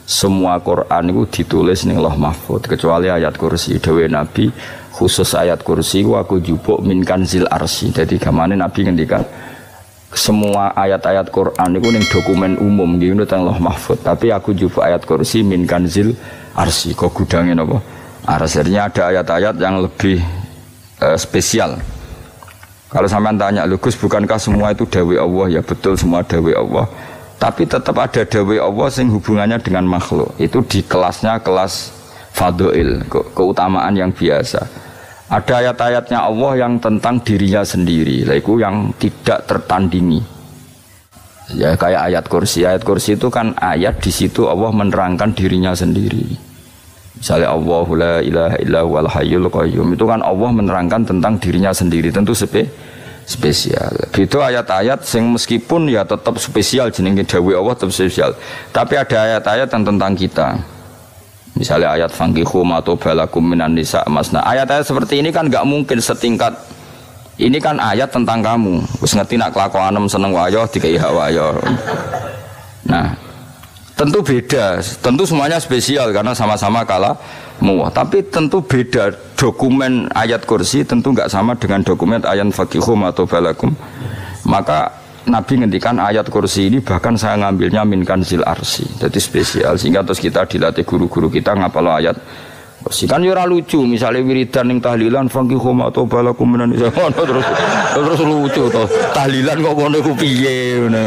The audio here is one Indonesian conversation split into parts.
semua Quran itu ditulis ning Lauh Mahfuz kecuali ayat kursi. Dewe Nabi khusus ayat kursi aku jupuk min kanzil arsy. Jadi gamane Nabi ngendikan semua ayat-ayat Quran itu ning dokumen umum gitu teng Lauh Mahfuz, tapi aku jupuk ayat kursi min kanzil arsy. Kok gudange napa? Artinya ada ayat-ayat yang lebih spesial. Kalau sampean tanya, Gus bukankah semua itu dawai Allah? Ya betul semua dawai Allah. Tapi tetap ada dawai Allah yang hubungannya dengan makhluk. Itu di kelasnya kelas fadhil, keutamaan yang biasa. Ada ayat-ayatnya Allah yang tentang dirinya sendiri, itu yang tidak tertandingi. Ya kayak ayat kursi. Ayat kursi itu kan ayat di situ Allah menerangkan dirinya sendiri. Misalnya Allahu la ilaha illa huwal hayyul qayyum, itu kan Allah menerangkan tentang dirinya sendiri, tentu spesial. Itu ayat-ayat yang meskipun ya tetap spesial jenenge dawuh Allah tetap spesial. Tapi ada ayat-ayat yang tentang kita. Misalnya ayat fankihu ma tobalakum minan nisa masna. Ayat-ayat seperti ini kan enggak mungkin setingkat. Ini kan ayat tentang kamu. Wis ngerti nak kelakuanem seneng wayo dikai hak wayo. Nah, tentu beda, tentu semuanya spesial karena sama-sama kalamu. Tapi tentu beda dokumen ayat kursi tentu enggak sama dengan dokumen ayat fakihum atau balakum. Maka Nabi ngendikan ayat kursi ini bahkan saya ngambilnya min kanzil arsy. Jadi spesial sehingga terus kita dilatih guru-guru kita ngapalo ayat kursi. Kan yo ora lucu misalnya wiridan ning tahlilan fakihum atau balakum menan terus lucu to. Tahlilan kok ngono ku piye ngono.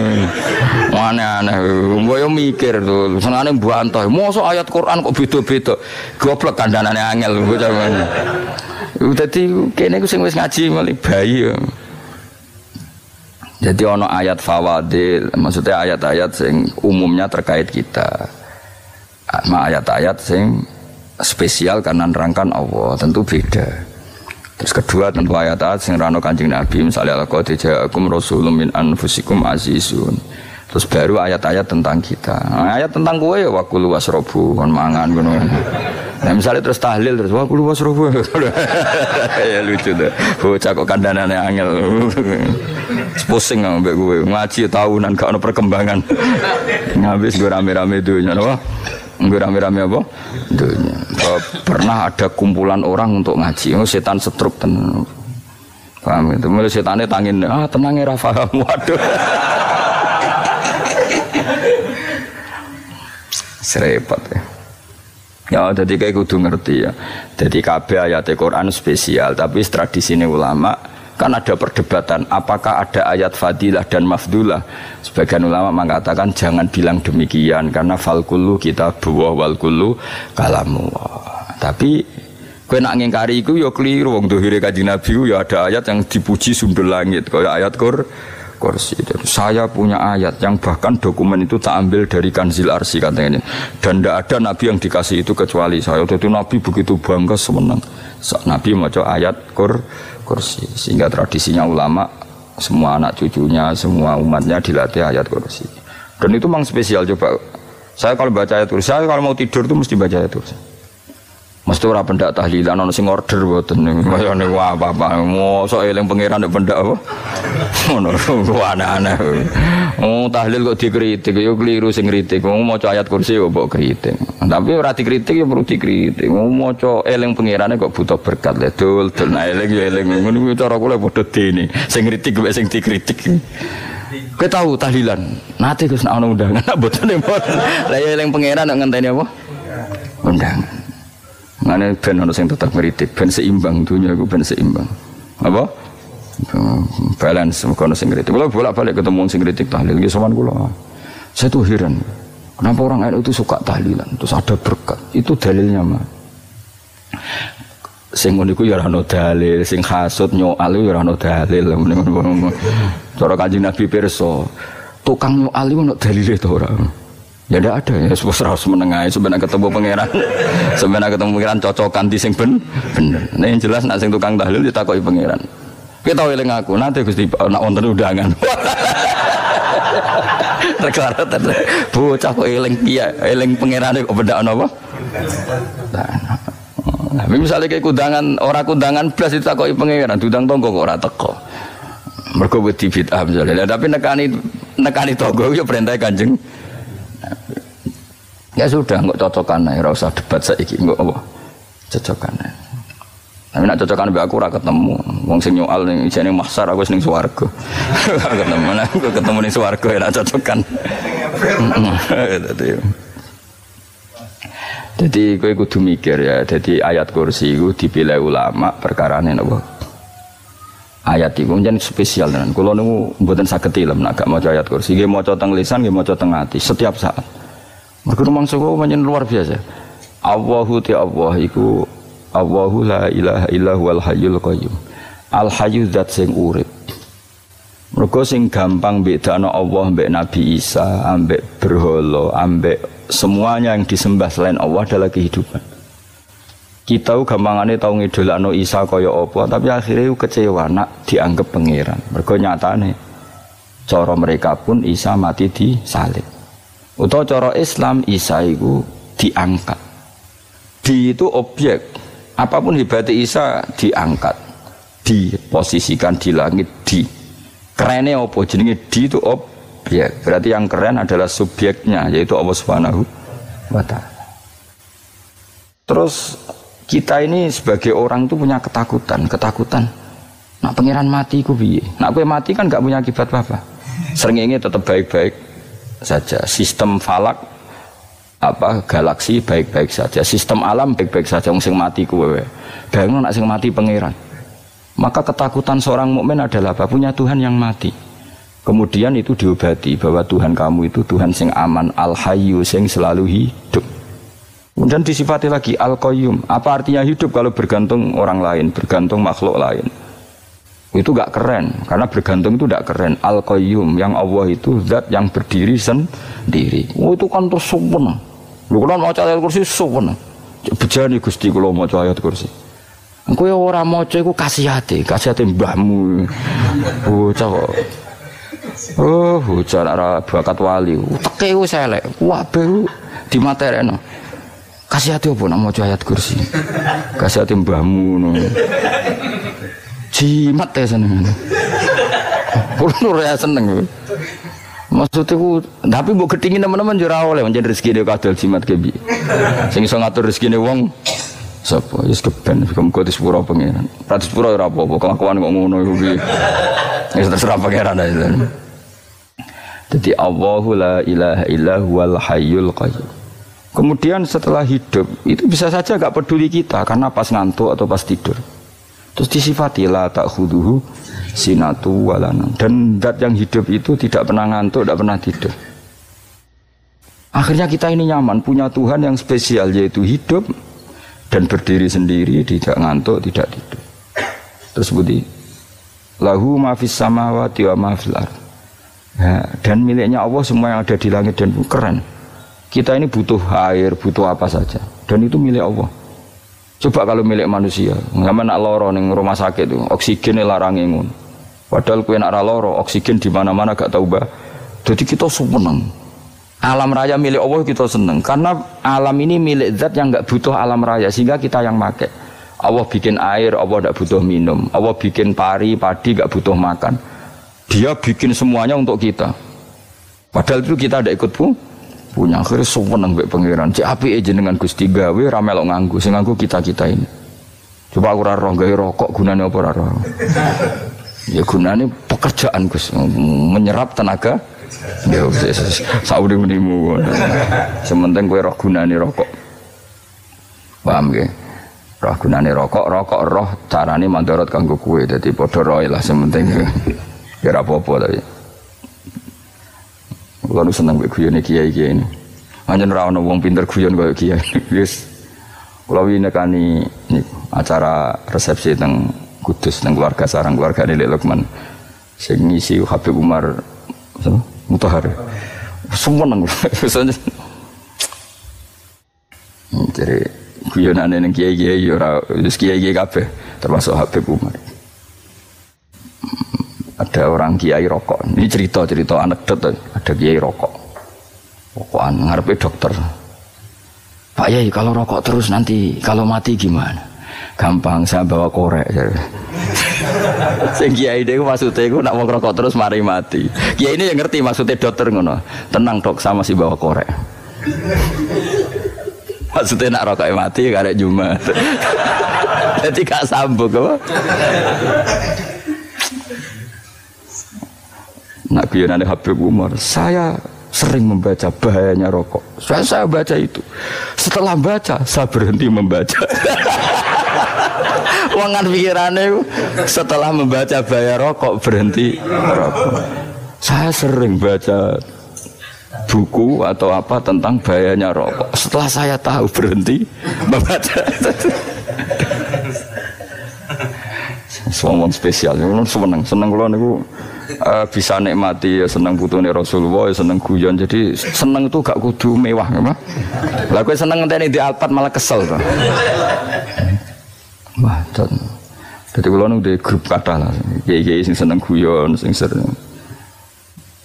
Aneh-aneh, mbok yo mikir to, senengane mbantah. Mosok ayat Quran kok beda-beda. Goblok kandhanane angel bocah ngene. Dadi kene ku sing wis ngaji mali bayi yo. Jadi ono ayat fawadil, maksudnya ayat-ayat sing umumnya terkait kita. Ayat-ayat sing spesial karena nerangkan Allah, tentu beda. Terus kedua tentu ayat-ayat sing rano Kanjeng Nabi, misalnya laqad ja'akum rasulun min anfusikum azizun. Terus baru ayat-ayat tentang kita. Nah, ayat tentang kowe ya wakulu wasrobu kon mangan ngono. Nah, misalnya terus tahlil terus wakulu wasrobu. Ya lucu tuh. Bocah kok kandhanane angel. Pusing ambek kowe. Ngaji tahunan gak ono perkembangan. Ngabis gue rame-rame dunya apa? Gue rame-rame apa? Dunya. Pernah ada kumpulan orang untuk ngaji. Setan setruk tenan. Paham itu? Mulai setane tangin, tenang ya Rafa. Waduh. Serepot ya. Ya jadi kayak kudu ngerti ya. Jadi kabeh ayat Quran spesial, tapi tradisinya ulama kan ada perdebatan apakah ada ayat fadilah dan mafdulah. Sebagian ulama mengatakan jangan bilang demikian karena fal kullu kitabullah wal kullu kalamullah. Tapi kowe nak ngingkari iku ya keliru, wong dohire Kanjeng Nabi ya ada ayat yang dipuji sundul langit kaya ayat kursi. Saya punya ayat yang bahkan dokumen itu tak ambil dari kanzil arsy katanya. Dan tidak ada nabi yang dikasih itu kecuali saya. Jadi nabi begitu bangga semenang. Nabi maca ayat kursi. Sehingga tradisinya ulama semua anak cucunya, semua umatnya dilatih ayat kursi. Dan itu memang spesial. Coba saya kalau baca ayat kursi, saya kalau mau tidur itu mesti baca ayat kursi. Mesti ora pendak tahlilan ana sing order mboten kaya niku apa-apa. Mosok eling pangeran nek pendak apa. Ngono aneh-aneh. Oh tahlil kok dikritik ya keliru sing kritik. Wong maca ayat kursi kok mbok kritik. Tapi ora dikritik ya perlu dikritik. Wong maca eling pangerane kok butuh berkat le dul eling ya eling. Ngono cara kula padha dene. Sing kritik kok sing dikritik. Kowe tahu tahlilan. Nate Gus nek ana undangan mboten mboten. Lah ya eling pangeran nek ngenteni apa? Undangan. Ngene ben ono sing tetep ngritik, ben seimbang dunia iku ben seimbang. Apa? Balance kono sing ngritik. Kula bolak-balik ketemu sing ngritik tahlil iki sowan kula. Saya tuh heran. Kenapa orang NU itu suka tahlilan? Terus ada berkat. Itu dalilnya mah. Sing ngono iku ya ora ono dalil, sing hasud nyoal ya ora ono dalil. Cara Kanjeng Nabi pirsa, tukang nyoal iku ono dalile to ora? Ya tidak ada ya, harus menengahi sebenarnya ketemu pangeran, sebenarnya ketemu pangeran cocokan di sing bener. Nah yang jelas nak sing tukang tahlil ditakoki pangeran. Kita tahu eling aku, nanti Gusti nak wonten undangan. Rekara tenan. Bocah kok eling piye, eling pangerane kok benda apa? Nah, misalnya kayak kundangan, orang kundangan blas ditakoki pangeran, diundang tonggo kok ora teko. Mergo wedi bid'ah misalnya. Tapi nekani tonggo yo perintah Kanjeng. Ya sudah, nggak cocokan ae, ora usah debat saiki, nggak apa. Cocokan ae. Tapi nak cocokan mbek aku ora ketemu. Wong sing nyoal ning ijene mahsyar aku ning swarga. Ketemu aku ketemu ning swarga ya nak cocokan. Jadi kowe kudu mikir ya, jadi ayat kursi itu dipilih ulama perkarane napa? Ayat itu menjadi spesial tenan. Kula niku mboten saged ilem nek gak maca ayat kursi. Nggih maca teng lisan, nggih maca teng ati setiap saat. Mergo mangsa kok pancen luar biasa. Allahu ta Allah iku Allahu la ilaha illa huwal hayyul qayyum. Al hayyu zat sing urip. Mergo sing gampang bedakno Allah mbek Nabi Isa, ambek berhala, ambek semuanya yang disembah selain Allah adalah kehidupan. Kita gampangane tau ngidolakno Isa kaya apa, tapi akhirnya kecewa nak dianggap pangeran. Mergo nyatane cara mereka pun Isa mati disalib. Utawa cara Islam Isa iku diangkat. Di itu objek. Apapun hebatnya Isa diangkat, diposisikan di langit, di kerennya apa jenenge di itu objek. Berarti yang keren adalah subjeknya, yaitu Allah Subhanahu wa ta'ala. Terus kita ini sebagai orang itu punya ketakutan. Nak pangeran mati ku piye? Nak kowe mati kan gak punya akibat apa-apa. Srengenge tetap baik-baik saja. Sistem falak galaksi baik-baik saja, sistem alam baik-baik saja. Wong sing mati kuwe bayangno nek sing mati pangeran. Maka ketakutan seorang mukmin adalah apa? Punya Tuhan yang mati. Kemudian itu diobati bahwa Tuhan kamu itu Tuhan sing aman, al-hayyu sing selalu hidup. Kemudian disifati lagi al-qayyum. Apa artinya hidup kalau bergantung orang lain, bergantung makhluk lain? Itu gak keren, karena bergantung itu gak keren. Al-qayyum, yang Allah itu zat yang berdiri sendiri. Oh itu kan terus sempurna. Lu kan maca ayat kursi sempurna. Bejane Gusti kula maca ayat kursi. Kowe ora maca iku kasihate mbahmu. Bocah kok. Oh, bocah ora bakat wali. Teke wis elek. Kabeh dimaterekno. Kasihate opo nek maca ayat kursi? Kasihate mbahmu ngono. Jimat ya seneng. Kulo ora seneng. Maksudnya tapi mbok gedhingi teman-teman yo ora oleh pancen rezekine kadal jimat ke piye. Sing iso ngatur rezekine wong sapa? Wis keben muga disepuro pangeran. Ra disepuro ora apa-apa, kelakuan kok ngono iku piye. Wis terserah pangeran ae. Jadi Allahu la ilaha illa huwal hayyul qayyum. Kemudian setelah hidup itu bisa saja gak peduli kita karena pas ngantuk atau pas tidur. Terus disifati la ta'khuduhu sinatu walanam. Dan zat yang hidup itu tidak pernah ngantuk, tidak pernah tidur. Akhirnya kita ini nyaman, punya Tuhan yang spesial, yaitu hidup dan berdiri sendiri, tidak ngantuk, tidak tidur. Terus budi lahu ma fis samawati wa ma fil ardh. Ya, dan miliknya Allah semua yang ada di langit dan bumi. Keren. Kita ini butuh air, butuh apa saja, dan itu milik Allah. Coba kalau milik manusia, ngamen nak loro ning rumah sakit itu, oksigen larang ngono. Padahal kowe nak ra loro, oksigen di mana-mana gak tahu bah. Jadi kita seneng. Alam raya milik Allah kita seneng karena alam ini milik zat yang enggak butuh alam raya sehingga kita yang pakai. Allah bikin air, Allah enggak butuh minum. Allah bikin padi enggak butuh makan. Dia bikin semuanya untuk kita. Padahal itu kita enggak ikut punya. Akhirnya seneng mbek pangeran. Cek apike jenengan Gusti gawe ra melok nganggo, sing nganggo kita-kita ini. Coba aku ora roh gawe rokok gunane apa ora roh. Ya gunane pekerjaan Gus, menyerap tenaga. Ya wis saurip-uripmu. Sementing kowe roh gunane rokok. Paham nggih? Roh gunane rokok roh carane mandorot kanggo kowe. Dadi padha roe lah sementing. Ya ora apa-apa tapi. Kalau seneng guyone kiai-kiai ini, hanya ora ono wong pinter guyon kaya kiai. Wis kula winekani acara resepsi teng Kudus teng keluarga sarang keluargane Lek Lukman. Sing ngisi Habib Umar Mutahar. Seneng. Jadi guyonane ning kiai-kiai ora wis kiai-kiai kabeh termasuk Habib Umar. Ada orang kiai rokok. Ini cerita anekdot. Ada kiai rokok. Rokokan ngarepe dokter. Pak Yai kalau rokok terus nanti kalau mati gimana? Gampang saya bawa korek. Sing kiai dhewe maksudnya iku nak mau rokok terus mari mati. Kiai ini yang ngerti maksudnya dokter ngono. Tenang dok, sama si bawa korek. Maksudnya nak rokok mati karek Jumat. Jadi gak sambung apa? Nak guyonane Habib Umar, saya sering membaca bahayanya rokok. Saya baca itu. Setelah baca, saya berhenti membaca. Wangan pikirannya setelah membaca bahaya rokok berhenti rokok. Saya sering baca buku atau apa tentang bahayanya rokok. Setelah saya tahu berhenti membaca. Semua spesial, seneng kalau niku bisa nikmati, seneng putune Rasulullah, seneng guyon. Jadi seneng itu gak kudu mewah, apa? Lah kowe seneng ngenteni di Alphard malah kesel to. Wah, jadi kalau di grup kata lah, kiai sing seneng guyon, sing sering.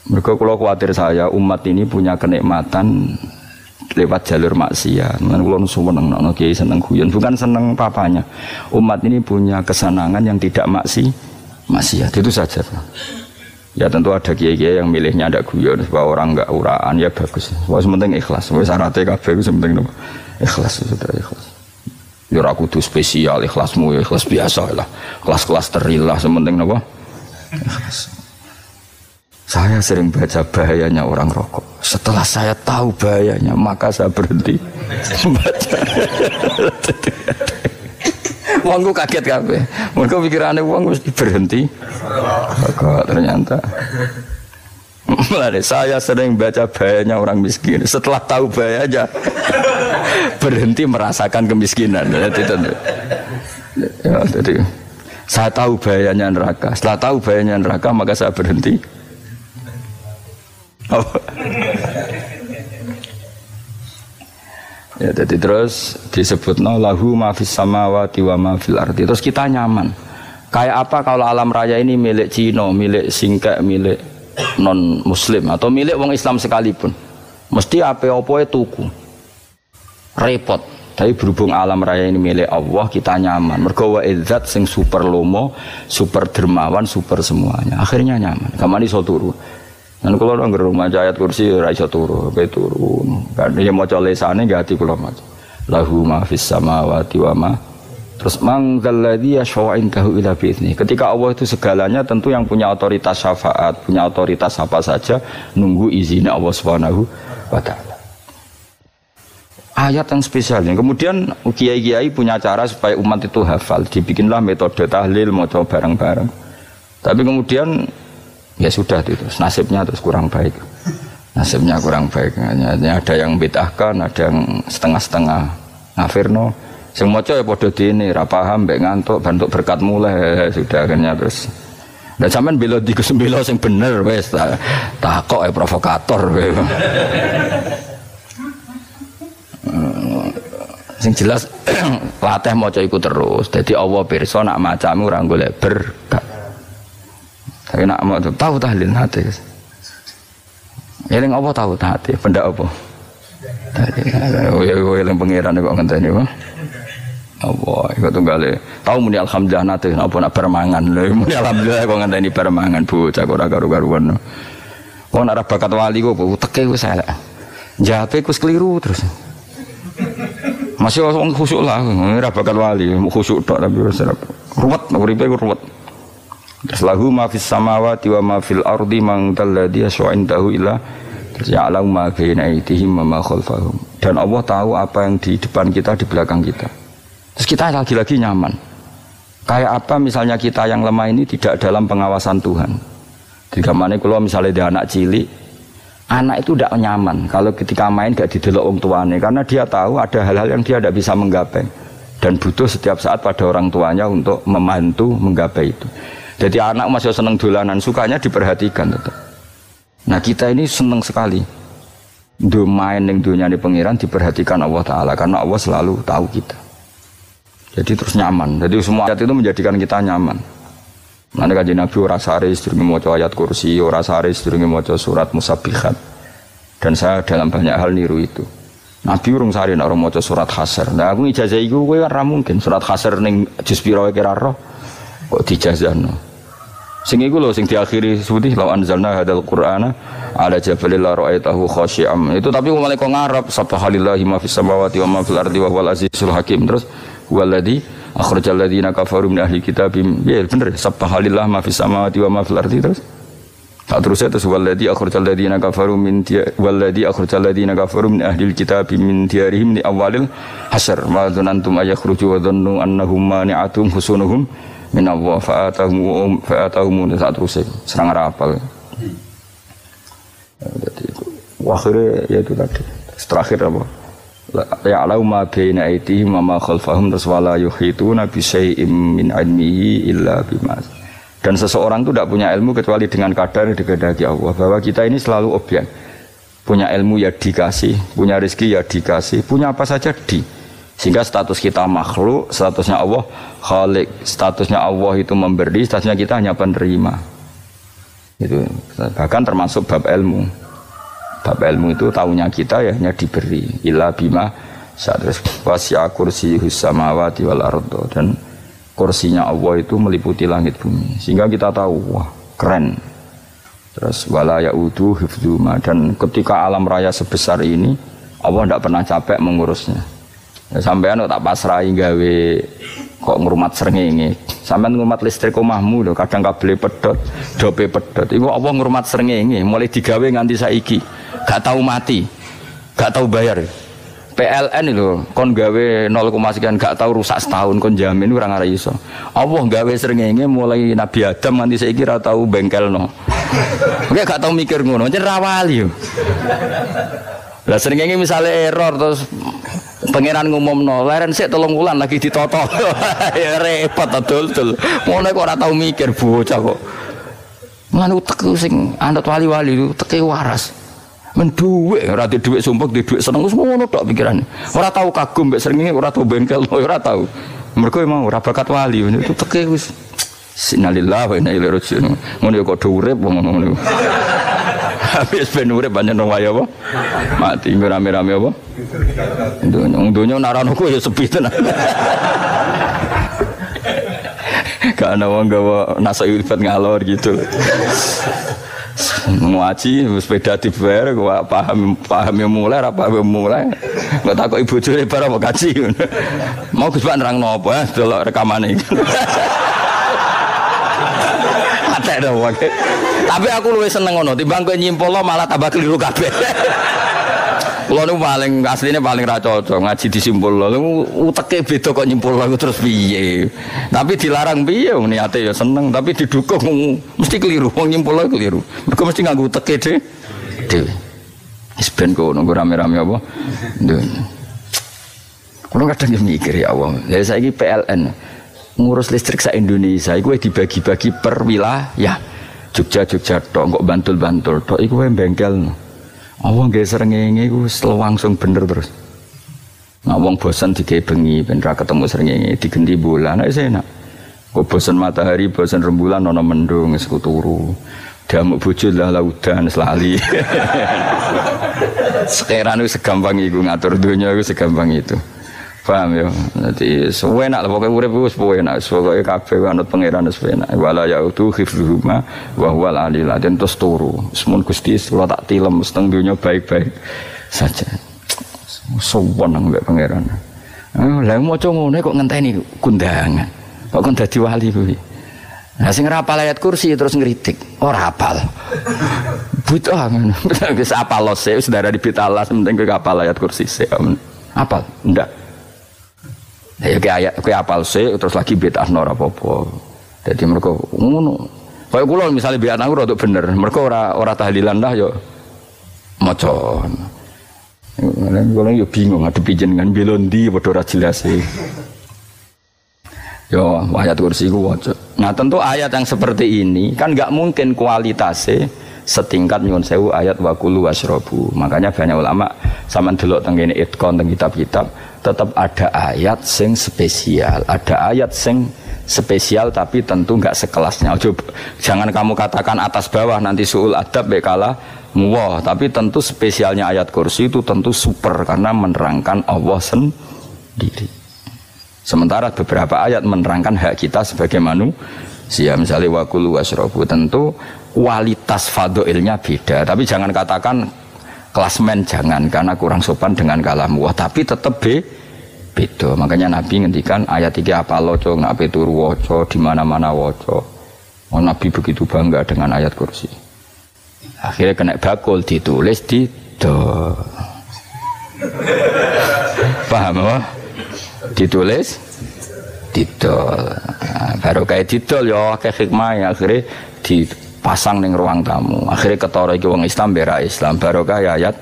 Mereka kalau khawatir saya umat ini punya kenikmatan lewat jalur maksiat. Mengenai kalau seneng, kiai seneng guyon, bukan seneng papanya. Umat ini punya kesenangan yang tidak maksiat, itu saja. Ya tentu ada kiai-kiai yang milihnya ada guyon supaya orang enggak uraan, ya bagus. Wah sementing ikhlas. Wah syaratnya kabeh sementing ikhlas, sudah ikhlas. Ya ora kudu spesial, ikhlasmu ya ikhlas biasa lah. Kelas-kelas terilah sementing napa? Ikhlas. Saya sering baca bahayanya orang rokok. Setelah saya tahu bahayanya, maka saya berhenti membaca. Wongku kaget kabeh. Mergo pikirane wong mesti berhenti. Kok ternyata. Mulai saya sering baca bahayanya orang miskin. Setelah tahu bahayanya, berhenti merasakan kemiskinan. Jadi saya tahu bahayanya neraka. Setelah tahu bahayanya neraka, maka saya berhenti. Ya, jadi terus disebutno lahu ma fis samawati wa ma fil ardi. Terus kita nyaman. Kayak apa kalau alam raya ini milik Cina, milik Singkek, milik non muslim atau milik wong Islam sekalipun. Mesti apa-apa tuku. Repot. Tapi berhubung alam raya ini milik Allah, kita nyaman. Mergo wa izzat sing super lomo, super dermawan, super semuanya. Akhirnya nyaman. Kamane iso turu. Dan kalau orang rumah ayat kursi raisa turu, kayak turun. Kan dia mau colesane gak hati kalau macam. Lahu ma fis samawati wa ma. Terus mangzalladzi yashfa'indahu ila bi'izni. Ketika Allah itu segalanya, tentu yang punya otoritas syafaat, punya otoritas apa saja, nunggu izinnya Allah Subhanahu wa taala. Ayat yang spesial ini. Kemudian kiai-kiai punya cara supaya umat itu hafal. Dibikinlah metode tahlil, mau coba bareng-bareng. Tapi kemudian ya sudah itu, nasibnya terus kurang baik. Nasibnya kurang baik. Hanya ada yang bid'ahkan, ada yang setengah-setengah ngafirno. Sing maca ya padha dene, ra paham mbek ngantuk, bantuk berkat mulai sudah akhirnya terus. Lah sampean bela bela sing bener wis takok provokator kowe. Sing jelas latih maca iku terus. Dadi Allah pirsa nak macamu ora golek berkat. Tapi nak mau tahu tahlil hati. Eling apa tahu hati? Benda apa? Tadi eling pangeran kok ngenteni apa? Apa iku tunggale. Tahu muni alhamdulillah nate apa nak permangan. Lha muni alhamdulillah kok ngenteni permangan bocah kok ora karo-karuan. Wong nek bakat wali kok teke wis elek. Jape wis keliru terus. Masih wong khusuk lah, ora bakat wali, khusuk tok tapi wis ruwet, uripe ruwet. Lahu ma fis samawati wa ma fil ardi man dalladhi yash'indahu illa ya'lamu ma baina aydihim wa ma khalfahum. Dan Allah tahu apa yang di depan kita, di belakang kita. Terus kita lagi-lagi nyaman. Kayak apa misalnya kita yang lemah ini tidak dalam pengawasan Tuhan. Jika mana kalau misalnya dia anak cilik, anak itu tidak nyaman kalau ketika main gak didelok orang tuanya, karena dia tahu ada hal-hal yang dia tidak bisa menggapai dan butuh setiap saat pada orang tuanya untuk membantu menggapai itu. Jadi anak masih seneng dolanan, sukanya diperhatikan tetap. Nah kita ini seneng sekali main yang dunia di pengiran diperhatikan Allah Ta'ala, karena Allah selalu tahu kita. Jadi terus nyaman. Jadi semua ayat itu menjadikan kita nyaman. Nanti kajian Nabi ora sare sedurunge maca ayat kursi, ora sare sedurunge maca surat musabbihat. Dan saya dalam banyak hal niru itu. Nabi urung sare nek ora maca surat Hasr. Nah aku ijazah iku kowe kan ra mungkin surat Hasr ning juz pira kira roh kok dijazahno. Sing iku lho sing diakhiri sebuti law anzalna hadzal qur'ana ala jabalil la ra'aitahu khashi'am. Itu tapi mulai kok ngarep subhanallahi ma fis samawati wa ma fil ardi wa huwal azizul hakim. Terus huwallazi akhrajal ladzina kafaru min ahli kitabim. Ya bener subhanallahi ma fis samawati wa ma fil ardi terus. Tak terus itu wallazi akhrajal ladzina kafaru min ahli kitabim min diyarihim li awalil hasyr ma dzanantum ayakhruju wa dhannu annahum mani'atum husunuhum min Allah fa'atahum saat terus serang rapal. Jadi itu akhirnya ya itu tadi terakhir apa ya alau ma baina aitihim wa ma khalfahum wala yuhituna bi syai'in min ilmihi illa bima. Dan seseorang itu tidak punya ilmu kecuali dengan kadar yang dikehendaki Allah. Bahwa kita ini selalu objek. Punya ilmu ya dikasih, punya rezeki ya dikasih, punya apa saja sehingga status kita makhluk, statusnya Allah khalik, statusnya Allah itu memberi, statusnya kita hanya penerima. Itu bahkan termasuk bab ilmu. Bab ilmu itu tahunya kita ya hanya diberi. Illa bima sa'atus wasi'a kursiyuhus samawati wal ardo. Dan kursinya Allah itu meliputi langit bumi. Sehingga kita tahu, wah keren. Terus wala ya'udu hifdzuma. Dan ketika alam raya sebesar ini, Allah tidak pernah capek mengurusnya. Ya, sampean tak pasrahi gawe kok ngrumat srengenge. Sampean ngrumat listrik omahmu lho, kadang kabel pedhot, dope pedhot. Iku Allah ngrumat srengenge mulai digawe nganti saiki. Gak tahu mati. Gak tahu bayar. PLN itu kon gawe 0, sekian gak tahu rusak setahun kon jamin ora ngara iso. Allah gawe srengenge mulai Nabi Adam nganti saiki ora tahu bengkelno. Oke gak tahu mikir ngono, jen rawali yo. Lah srengenge misale error terus pangeran ngumumno leren sik 3 wulan lagi ditoto. Ya repot dul-dul. Ngono kok ora tau mikir bocah kok. Lan utek sing anut wali-wali uteke waras. Men dhuwit ora di dhuwit sumpek di dhuwit seneng wis ngono tok pikirane. Ora tau kagum mbek srengenge, ora tau bengkel, ora tau. Mergo emang ora bakat wali itu teke wis innalillahi wa inna ilaihi raji'un. Ngono ya kok urip wong ngono. Habis ben urip banyak nang wae apa? Mati rame-rame apa? Dunya narano ku ya sepi tenan. Karena wong gawa nasa ibad ngalor gitu. Ngaji sepeda dibayar gua paham yang mulai apa yang mulai nggak takut ibu juri para mau kaji mau Gus Pak nerangno apa delok rekamane atek dong tapi aku luwih seneng ngono timbang kowe nyimpulno malah tambah keliru kabeh. Kulo niku paling asline paling ra cocok ngaji disimpulno uteke beda kok nyimpulno terus piye. Tapi dilarang piye wong niate ya seneng tapi didukung mesti keliru wong nyimpulno keliru. Mergo mesti nganggo uteke dhewe. Wis ben kok nunggu rame-rame apa. Kulo kadang mikir ya Allah. Lah saiki PLN ngurus listrik sa Indonesia iku dibagi-bagi per wilayah. Jogja tok kok Bantul tok iku wae bengkel. Awang nggih srengenge iku langsung bener terus. Nah wong bosan digawe bengi ben ra ketemu srengenge digenti bulan wis enak. Kok bosan matahari, bosan rembulan ana mendung wis turu. Damuk bojo lah laudan selali. Sekarang itu segampang iku ngatur dunia itu segampang itu. Paham ya? Jadi enak lah pokoknya urip wis enak. Pokoke kabeh anut pangeran wis enak. Wala yautu khifruhuma wa huwal alil azim terus turu. Semun Gusti kula tak tilem seteng dunya baik-baik saja. Sowan nang mbek pangeran. Lah maca ngene kok ngenteni kundangan. Kok kon dadi wali kuwi. Nah sing ora hafal ayat kursi terus ngritik. Ora hafal. Butuh ngono. Wis hafal sik wis darah di bitalas penting kowe hafal ayat kursi sik. Hafal? Ndak. Ya kayak apal sih terus lagi bid'ah ora apa-apa. Dadi mergo ngono. Kaya kula misale bid'ah aku rada bener, mergo ora tahlilan lah yo maca. Kula yo bingung ngadepi jenengan belondi padha ora jelas e. Yo ayat kursi ku waca. Nah, tentu ayat yang seperti ini kan enggak mungkin kualitasnya setingkat nyuwun sewu ayat waqulu wasrobu. Makanya banyak ulama sampean delok teng kene itqon teng kitab-kitab tetap ada ayat sing spesial, ada ayat sing spesial tapi tentu enggak sekelasnya. Jangan kamu katakan atas bawah nanti suul adab bekala muwah, tapi tentu spesialnya ayat kursi itu tentu super karena menerangkan Allah sendiri. Sementara beberapa ayat menerangkan hak kita sebagai manusia. siam misalnya wakulu wasrobu, tentu kualitas fadhailnya beda, tapi jangan katakan klasmen, jangan, karena kurang sopan dengan kalam wah, tapi tetap beda. Makanya Nabi ngendikan ayat 3 apa loco ngape turu waca di mana-mana waca. Oh, Nabi begitu bangga dengan ayat kursi. Akhirnya kena bakul ditulis di do. Paham apa? Ditulis didol. Nah, baru kayak didol ya kayak hikmah ya, akhirnya dipasang ning ruang tamu. Akhirnya ketara iki wong Islam bera Islam baru kayak ayat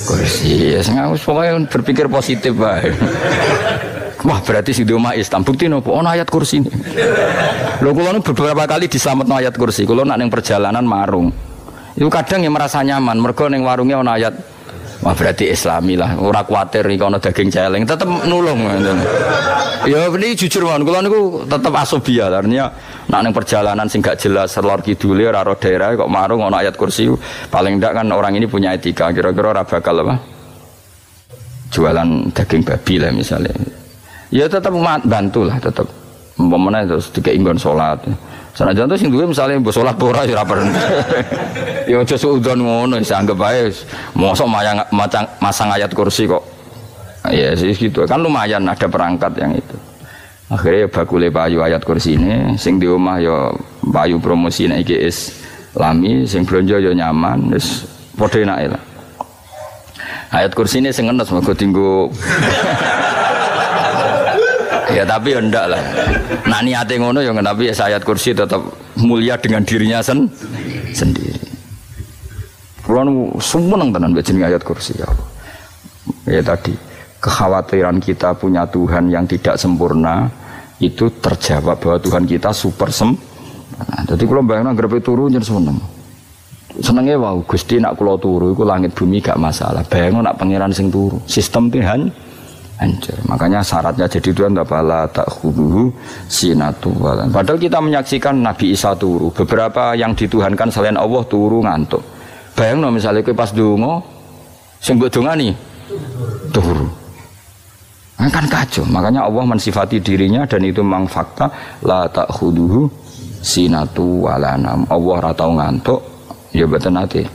kursi. Ya pokoknya berpikir positif bae. Wah berarti si di omah Islam bukti nopo ono ayat kursi ini. Lho kula beberapa kali diselametno ayat kursi. Kula nak ning perjalanan marung. Itu kadang yang merasa nyaman mergo ning warungnya ono ayat. Wah berarti Islami lah, ora kuwatir iki ana daging celeng, tetep nulung. Ya ini jujur mawon, kula niku tetep asobia, artinya nak ning perjalanan sing gak jelas lor kidule ora ro daerah kok marung ana ayat kursi, paling ndak kan orang ini punya etika, kira-kira ora bakal apa? Jualan daging babi lah misalnya. Ya tetep bantu lah, tetep umpamane terus dikek nggon salat. Sanajan to sing duwe misale mbok salat ora ya ora perlu. Ya aja suudzon ngono, anggap bae mosok masang ayat kursi kok. Ya sih gitu. Kan lumayan ada perangkat yang itu. Akhirnya bakule payu ayat kursi ini sing di omah ya payu promosi nek iki Islami, sing blonjo ya nyaman, wis padha enake lah. Ayat kursi ini sing ngenes mergo dienggo ya tapi ya ndak lah. Nah niate ngono ya tapi ayat kursi tetap mulia dengan dirinya sendiri. Kulo sumeneng tenan mbek jeneng ayat kursi ya. Ya tadi kekhawatiran kita punya Tuhan yang tidak sempurna itu terjawab bahwa Tuhan kita super sempurna. Jadi kulo bayangno grepe turu njen seneng. Senenge wau Gusti nak kula turu iku langit bumi gak masalah. Bayangno nak pangeran sing turu, sistem Tuhan hancur. Makanya syaratnya jadi Tuhan tabala ta'khuduhu sinatu walan. Padahal kita menyaksikan Nabi Isa turu, beberapa yang dituhankan selain Allah turu ngantuk. Bayangno misalnya kowe pas donga sing mbok dongani turu. Kan kacau. Makanya Allah mensifati dirinya dan itu memang fakta la ta'khuduhu sinatu walanam. Allah ora tau ngantuk, ya mboten ate.